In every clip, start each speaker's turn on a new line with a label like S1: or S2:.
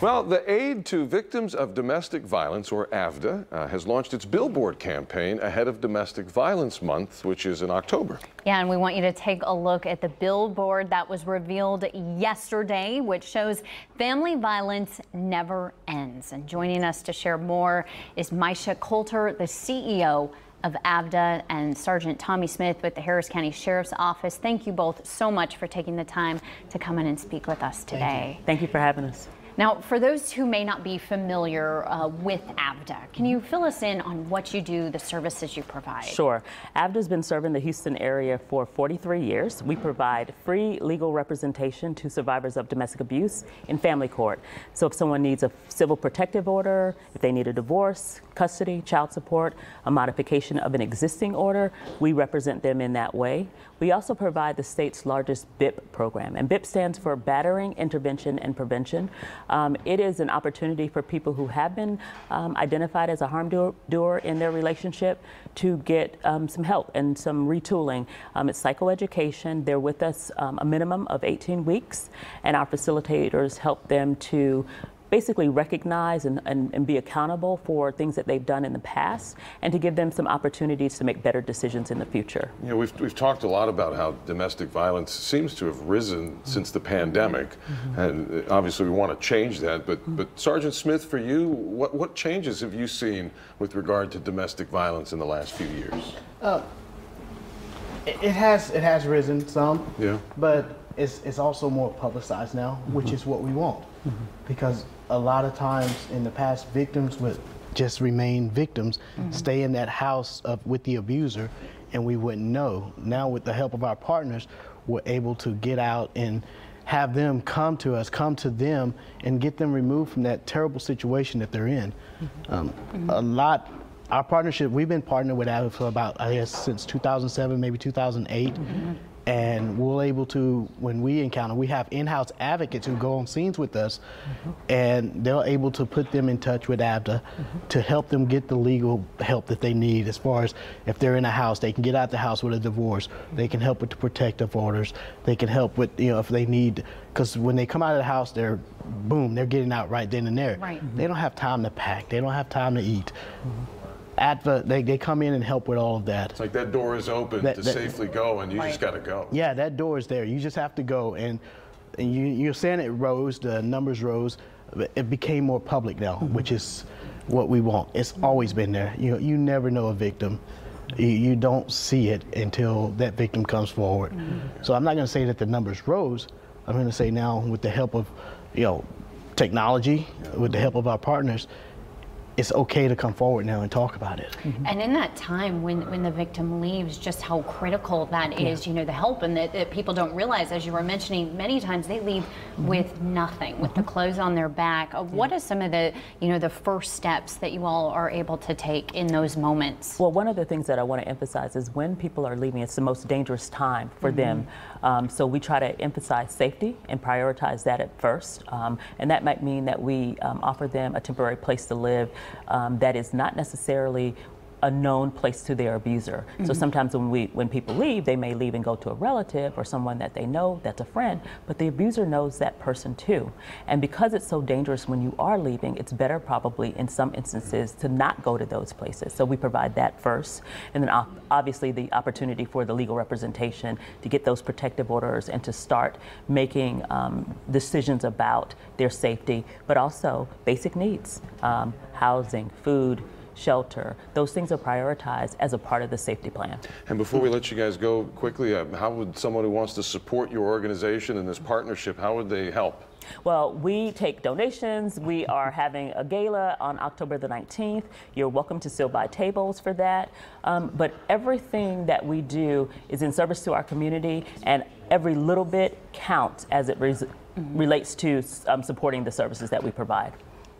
S1: Well, the Aid to Victims of Domestic Violence, or AVDA, has launched its billboard campaign ahead of Domestic Violence Month, which is in October.
S2: Yeah, and we want you to take a look at the billboard that was revealed yesterday, which shows family violence never ends. And joining us to share more is Misha Coulter, the CEO of AVDA, and Sergeant Tommy Smith with the Harris County Sheriff's Office. Thank you both so much for taking the time to come in and speak with us today.
S3: Thank you for having us.
S2: Now, for those who may not be familiar with AVDA, can you fill us in on what you do, the services you provide?
S3: Sure. AVDA's been serving the Houston area for 43 years. We provide free legal representation to survivors of domestic abuse in family court. So if someone needs a civil protective order, if they need a divorce, custody, child support, a modification of an existing order, we represent them in that way. We also provide the state's largest BIP program, and BIP stands for Battering, Intervention, and Prevention. It is an opportunity for people who have been identified as a harm doer in their relationship to get some help and some retooling. It's psychoeducation. They're with us a minimum of 18 weeks, and our facilitators help them to basically recognize and be accountable for things that they've done in the past, and to give them some opportunities to make better decisions in the future.
S1: You know, we've talked a lot about how domestic violence seems to have risen since the pandemic, and obviously we want to change that, but Sergeant Smith, for you, what changes have you seen with regard to domestic violence in the last few years?
S4: It has risen some,
S1: yeah,
S4: but it's also more publicized now, which is what we want, because a lot of times in the past, victims would just remain victims, stay in that house with the abuser, and we wouldn't know. Now, with the help of our partners, we're able to get out and have them come to us, come to them, and get them removed from that terrible situation that they're in. Our partnership, we've been partnered with AVDA for about, I guess, since 2007, maybe 2008. And we're able to, when we encounter, we have in-house advocates who go on scenes with us, and they're able to put them in touch with AVDA to help them get the legal help that they need. As far as if they're in a house, they can get out the house with a divorce. They can help with the protective orders. They can help with, if they need, because when they come out of the house, they're getting out right then and there. They don't have time to pack. They don't have time to eat. AVDA, they come in and help with all of that.
S1: It's like that door is open to safely go, and you just got to go.
S4: Yeah, that door is there. You just have to go. And you're saying it rose, the numbers rose. It became more public now, which is what we want. It's always been there. You never know a victim. You don't see it until that victim comes forward. So I'm not going to say that the numbers rose. I'm going to say now, with the help of technology, with the help of our partners, it's okay to come forward now and talk about it.
S2: And in that time when the victim leaves, just how critical that is, the help, and that people don't realize, as you were mentioning, many times they leave with nothing, with the clothes on their back. What are some of the, the first steps that you all are able to take in those moments? Well,
S3: one of the things that I want to emphasize is when people are leaving, it's the most dangerous time for them. So we try to emphasize safety and prioritize that at first. And that might mean that we offer them a temporary place to live that is not necessarily a known place to their abuser. So sometimes when people leave, they may leave and go to a relative or someone that they know that's a friend, but the abuser knows that person too. And because it's so dangerous when you are leaving, it's better probably in some instances to not go to those places. So we provide that first, and then obviously the opportunity for the legal representation to get those protective orders and to start making decisions about their safety, but also basic needs, housing, food, shelter. Those things are prioritized as a part of the safety plan.
S1: And before we let you guys go quickly, how would someone who wants to support your organization and this partnership, how would they help?
S3: Well, we take donations. We are having a gala on October the 19th. You're welcome to still buy tables for that. But everything that we do is in service to our community, and every little bit counts as it relates to supporting the services that we provide.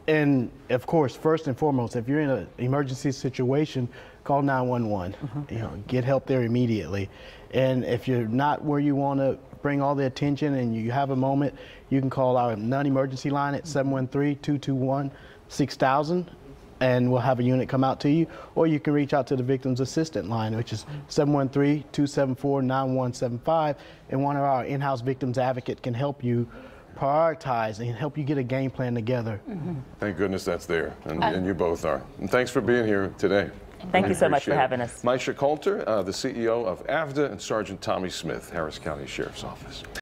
S4: And of course, first and foremost, if you're in an emergency situation, call 911. Get help there immediately. And if you're not where you want to bring all the attention and you have a moment, you can call our non-emergency line at 713-221-6000, and we'll have a unit come out to you. Or you can reach out to the Victims Assistant line, which is 713-274-9175, and one of our in-house victims advocates can help you prioritize and help you get a game plan together.
S1: Thank goodness that's there, and you both are. And thanks for being here today.
S3: Thank you so much for having us.
S1: Maisha Coulter, the CEO of AVDA, and Sergeant Tommy Smith, Harris County Sheriff's Office.